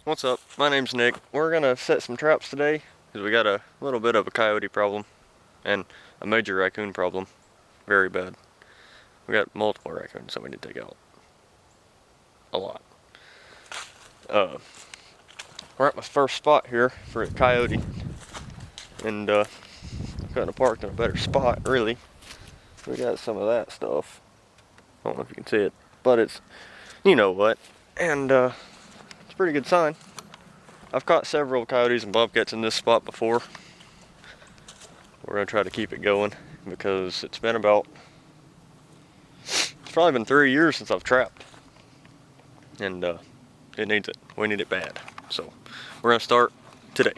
What's up? My name's Nick. We're gonna set some traps today because we got a little bit of a coyote problem and a major raccoon problem. Very bad. We got multiple raccoons that we need to take out. A lot. We're at my first spot here for a coyote, and kind of parked in a better spot, really. We got some of that stuff. I don't know if you can see it, but it's, you know what, and it's a pretty good sign. I've caught several coyotes and bobcats in this spot before. We're gonna try to keep it going because it's probably been 3 years since I've trapped, and it needs it. We need it bad. So we're gonna start today.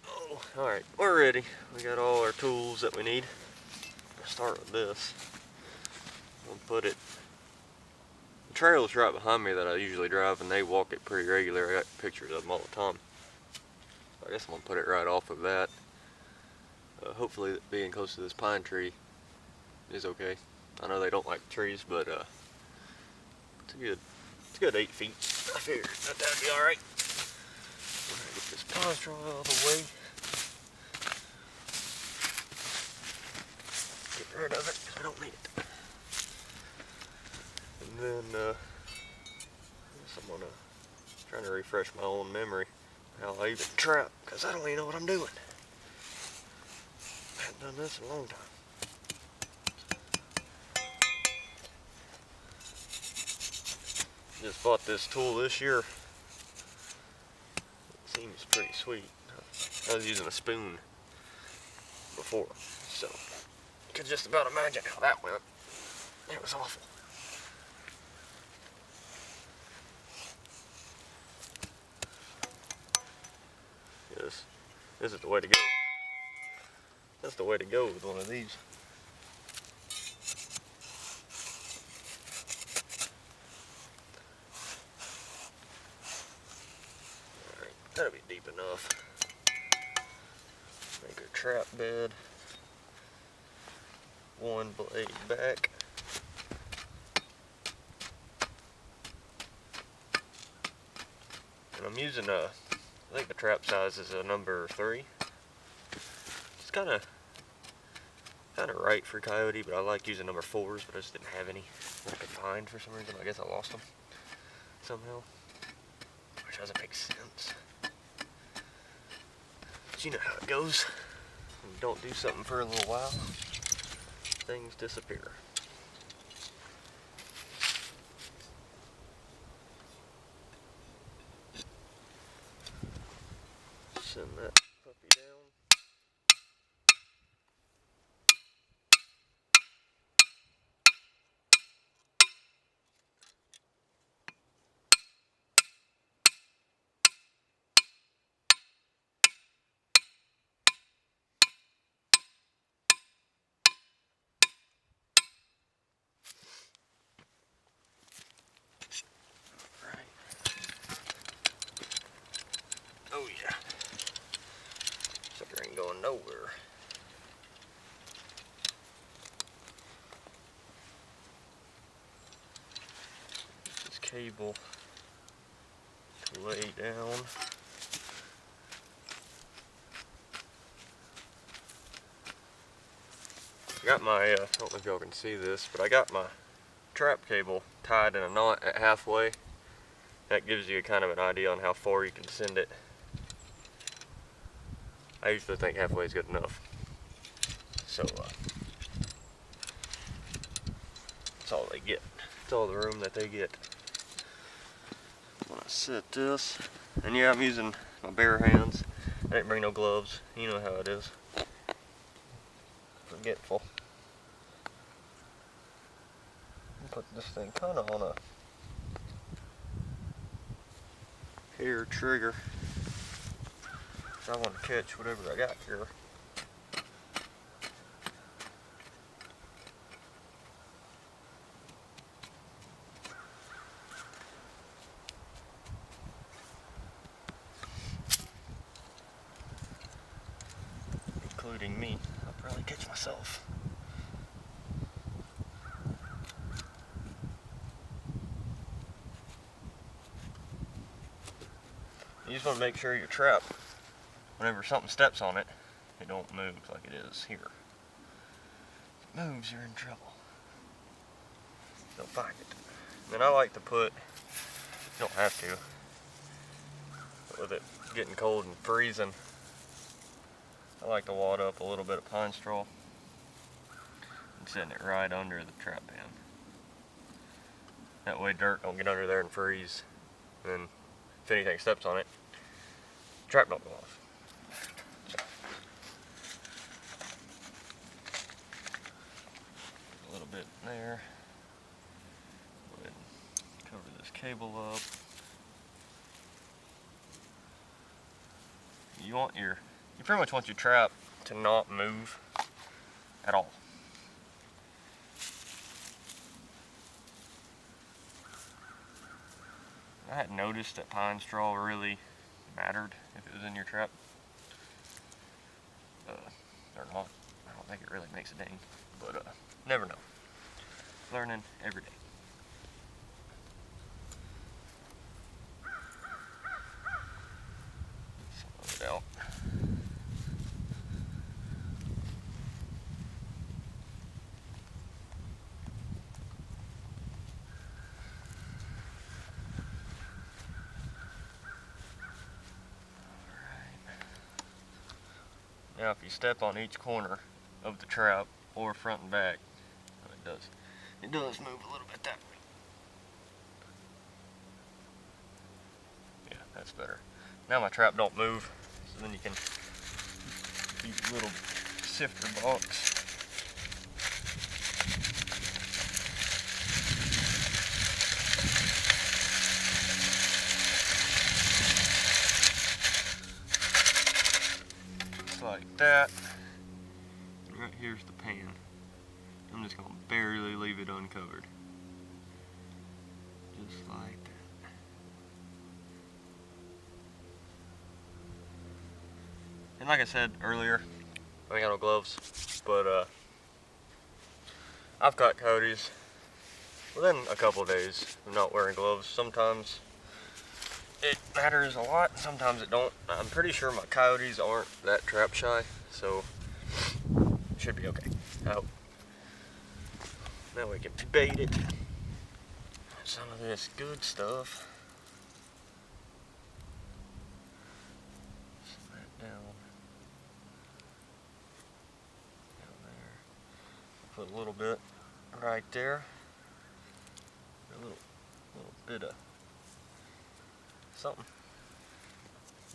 Oh, all right, we're ready. We got all our tools that we need. We'll start with this. We'll put it. The trail's right behind me that I usually drive, and they walk it pretty regular. I got pictures of them all the time. I guess I'm gonna put it right off of that. Hopefully, being close to this pine tree is okay. I know they don't like trees, but it's a good 8 feet. I figured that'd be all right. We're gonna get this pine straw out of the way. Get rid of it, 'cause I don't need it. And then I guess I'm trying to refresh my own memory how I even trap, because I don't even know what I'm doing. I haven't done this in a long time. Just bought this tool this year. It seems pretty sweet. I was using a spoon before, so you can just about imagine how that went. It was awful. Yes, this is the way to go. That's the way to go with one of these. Alright, that'll be deep enough. Make our trap bed. One blade back. And I'm using I think the trap size is a number 3. It's kind of right for coyote, but I like using number 4s, but I just didn't have any that I could find for some reason. I guess I lost them somehow, which doesn't make sense. But you know how it goes. When you don't do something for a little while, things disappear. Send that puppy down. Oh yeah. Sucker ain't going nowhere. This cable to lay down. Got my, I don't know if y'all can see this, but I got my trap cable tied in a knot at halfway. That gives you kind of an idea on how far you can send it. I usually think halfway is good enough. So, that's all they get. That's all the room that they get. I'm gonna set this, and yeah, I'm using my bare hands. I didn't bring no gloves. You know how it is. Forgetful. Put this thing kind of on a hair trigger. I want to catch whatever I got here. Including me. I'll probably catch myself. You just want to make sure your trap, whenever something steps on it, it don't move like it is here. If it moves, you're in trouble. They'll find it. And I like to put, you don't have to, but with it getting cold and freezing, I like to wad up a little bit of pine straw and setting it right under the trap pan. That way dirt don't get under there and freeze. And then if anything steps on it, the trap don't go off. A little bit there. Go ahead and cover this cable up. You pretty much want your trap to not move at all. I hadn't noticed that pine straw really mattered if it was in your trap. Or not. I don't think it really makes a ding, but never know. Learning every day. Some of it out. Now if you step on each corner of the trap, or front and back, it does move a little bit that way. Yeah, that's better. Now my trap don't move, so then you can use a little sifter box. Like that. Right here's the pan. I'm just going to barely leave it uncovered. Just like that. And like I said earlier, I ain't got no gloves, but I've caught coyotes within a couple of days of not wearing gloves. Sometimes it matters a lot, sometimes it don't. I'm pretty sure my coyotes aren't that trap shy, so it should be okay. I hope. Now we can bait it. Some of this good stuff. Set that down there. Put a little bit right there. A little bit of something.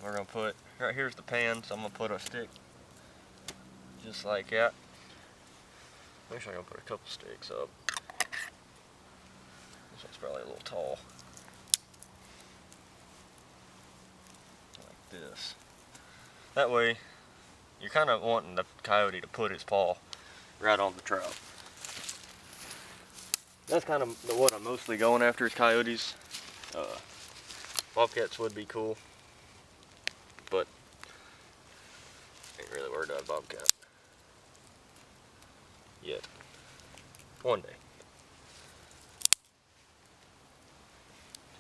We're gonna put, right here's the pan, so I'm gonna put a stick just like that. Actually, I'm gonna put a couple sticks up. This one's probably a little tall. Like this. That way, you're kind of wanting the coyote to put his paw right on the trap. That's kind of what I'm mostly going after is coyotes. Bobcats would be cool, but ain't really worried about a bobcat yet. One day.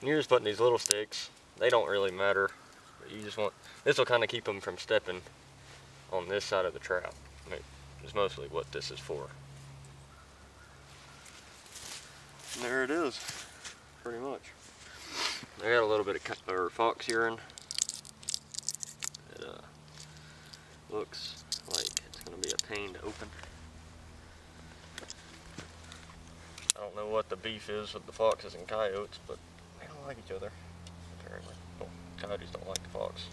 And you're just putting these little sticks. They don't really matter, but you just want, this will kind of keep them from stepping on this side of the trap. I mean, it's mostly what this is for. And there it is, pretty much. I got a little bit of fox urine. It looks like it's going to be a pain to open. I don't know what the beef is with the foxes and coyotes, but they don't like each other, apparently. Well, coyotes don't like the fox.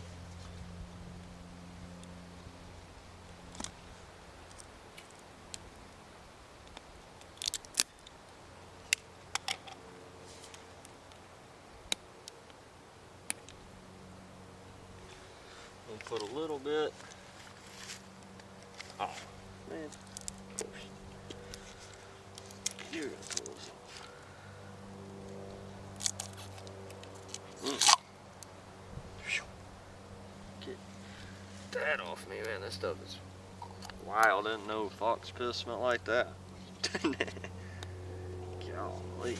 We'll put a little bit. Oh, man. Of course. You're going to pull this off. Get that off me, man. This stuff is wild. I didn't know fox piss smelled like that. Golly.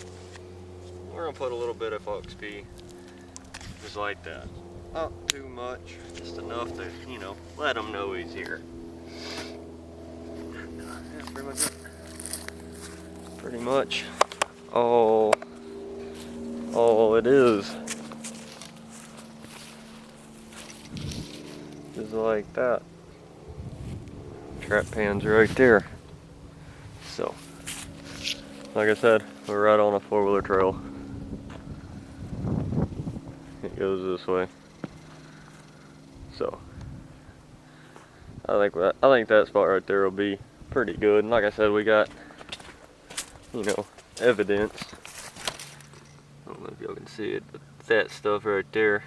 We're going to put a little bit of fox pee. Just like that. Not too much, just enough to, you know, let him know he's here. Yeah, pretty much all it is like that. Trap pan's right there. So, like I said, we're right on a 4-wheeler trail. It goes this way. So, I think that spot right there will be pretty good. And like I said, we got, you know, evidence. I don't know if y'all can see it, but that stuff right there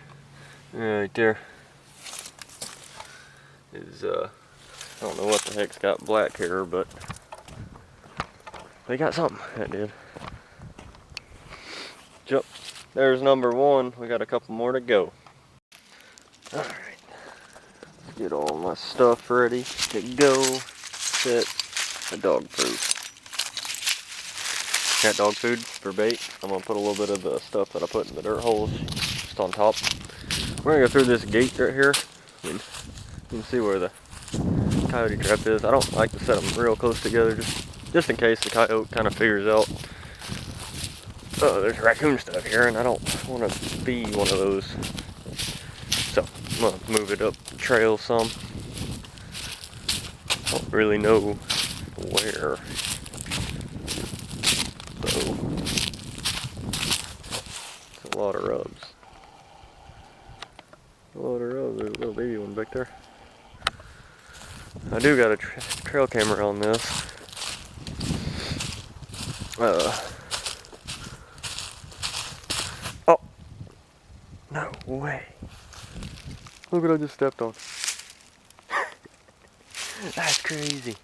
is I don't know what the heck's got black hair, but we got something that did. Jump. There's number 1. We got a couple more to go. Alright. Let's get all my stuff ready to go. Set a dog food. Cat dog food for bait. I'm gonna put a little bit of the stuff that I put in the dirt holes just on top. We're gonna go through this gate right here. You can see where the coyote trap is. I don't like to set them real close together, just in case the coyote kind of figures out, oh, there's raccoon stuff here, and I don't want to be one of those. So I'm gonna move it up the trail some. Don't really know where. So it's a lot of rubs. There's a little baby one back there. I do got a trail camera on this. Oh, no way. Look what I just stepped on. That's crazy.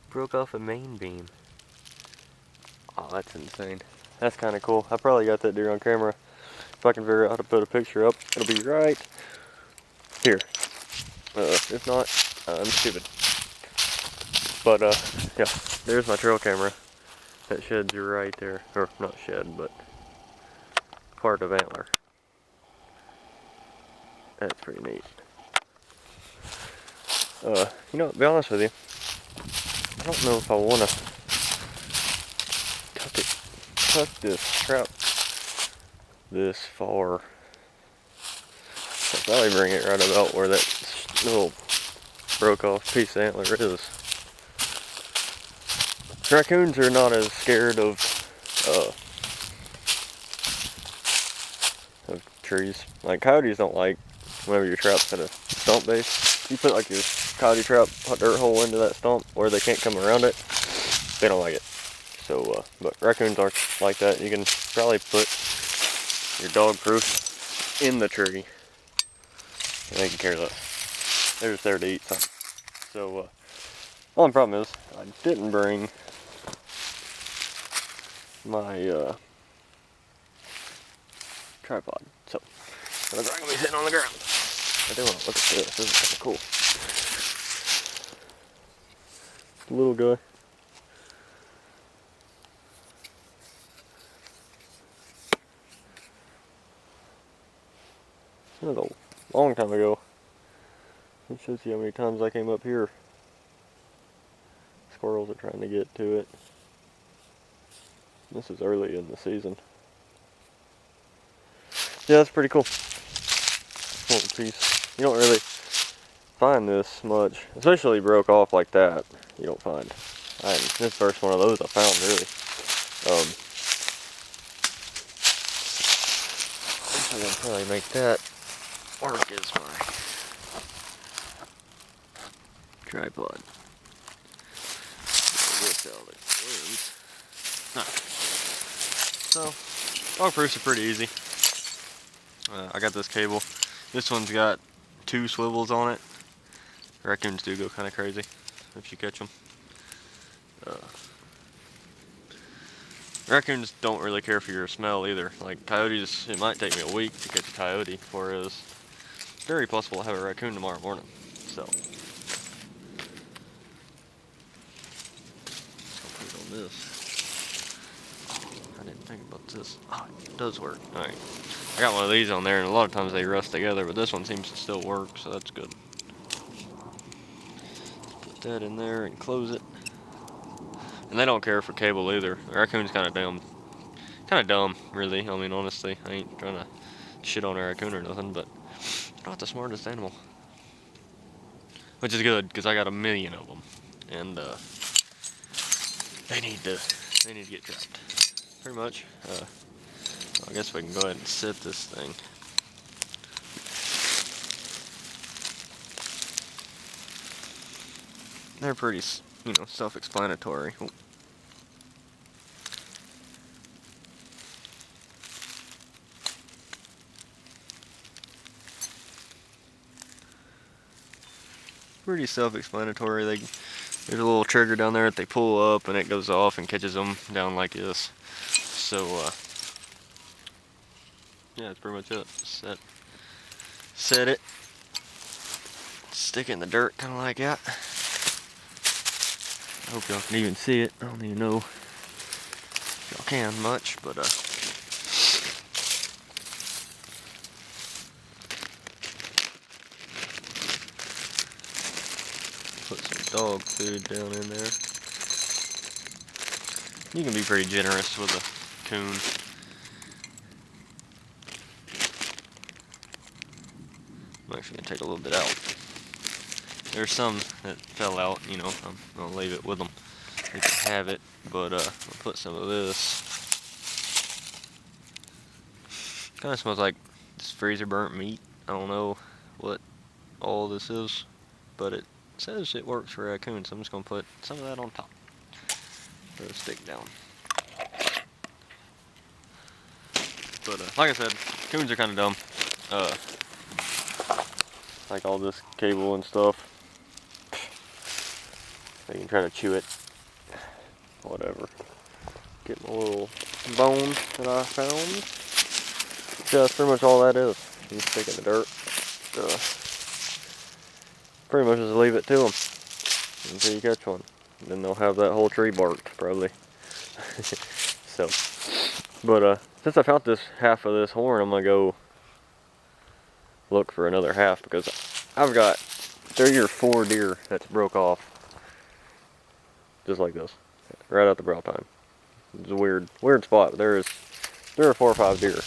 Broke off a main beam. Oh, that's insane. That's kind of cool. I probably got that deer on camera. If I can figure out how to put a picture up, it'll be right here. If not, I'm stupid. But yeah, there's my trail camera. That shed's right there, or not shed, but part of antler. That's pretty neat. You know, to be honest with you, I don't know if I want to tuck this trap this far. I'll probably bring it right about where that little broke off piece of antler is. Raccoons are not as scared of trees. Like coyotes don't like whenever your trap's at a stump base. You put like your coyote trap dirt hole into that stump where they can't come around it. They don't like it. So, but raccoons aren't like that. You can probably put your dog proof in the tree. And they can care less. They're just there to eat something. So, only problem is I didn't bring my tripod. So, I'm gonna be sitting on the ground. I do want to look at this. This is kind of cool. Little guy. That was a long time ago. It shows you how many times I came up here. Squirrels are trying to get to it. This is early in the season. Yeah, that's pretty cool. Little piece. You don't really find this much, especially broke off like that. You don't find. This is the first one of those I found, really. I'm gonna probably make that work as my tripod. This out of the So, dog proofs are pretty easy. I got this cable. This one's got 2 swivels on it. Raccoons do go kind of crazy if you catch them. Raccoons don't really care for your smell either. Like coyotes, it might take me a week to catch a coyote, whereas it's very possible to have a raccoon tomorrow morning. So, I'll put it on this. I didn't think about this. Oh, it does work. Alright. I got one of these on there, and a lot of times they rust together, but this one seems to still work, so that's good. Put that in there and close it. And they don't care for cable either. The raccoon's kind of dumb, really. I mean, honestly, I ain't trying to shit on a raccoon or nothing, but not the smartest animal. Which is good, because I got a million of them, and they need to get trapped. Pretty much. I guess we can go ahead and set this thing. They're pretty, self-explanatory. Oh. Pretty self-explanatory. There's a little trigger down there that they pull up, and it goes off and catches them down like this. So, yeah, that's pretty much it. Set it. Stick it in the dirt, kind of like that. I hope y'all can even see it. I don't even know if y'all can much, but put some dog food down in there. You can be pretty generous with a coon. I'm actually gonna take a little bit out. There's some that fell out, I'm gonna leave it with them. They can have it, but I'll put some of this. Kind of smells like this freezer burnt meat. I don't know what all this is, but it says it works for raccoons, so I'm just gonna put some of that on top. Let it stick down. But like I said, coons are kind of dumb. Like all this cable and stuff. They can try to chew it. Whatever. Get my little bone that I found. Yeah, that's pretty much all that is. You stick in the dirt. Pretty much just leave it to them until you catch one. And then they'll have that whole tree barked, probably. So, but since I found this half of this horn, I'm gonna go look for another half, because I've got 3 or 4 deer that's broke off. Just like this. Right at the brow tine. It's a weird spot, but there are 4 or 5 deer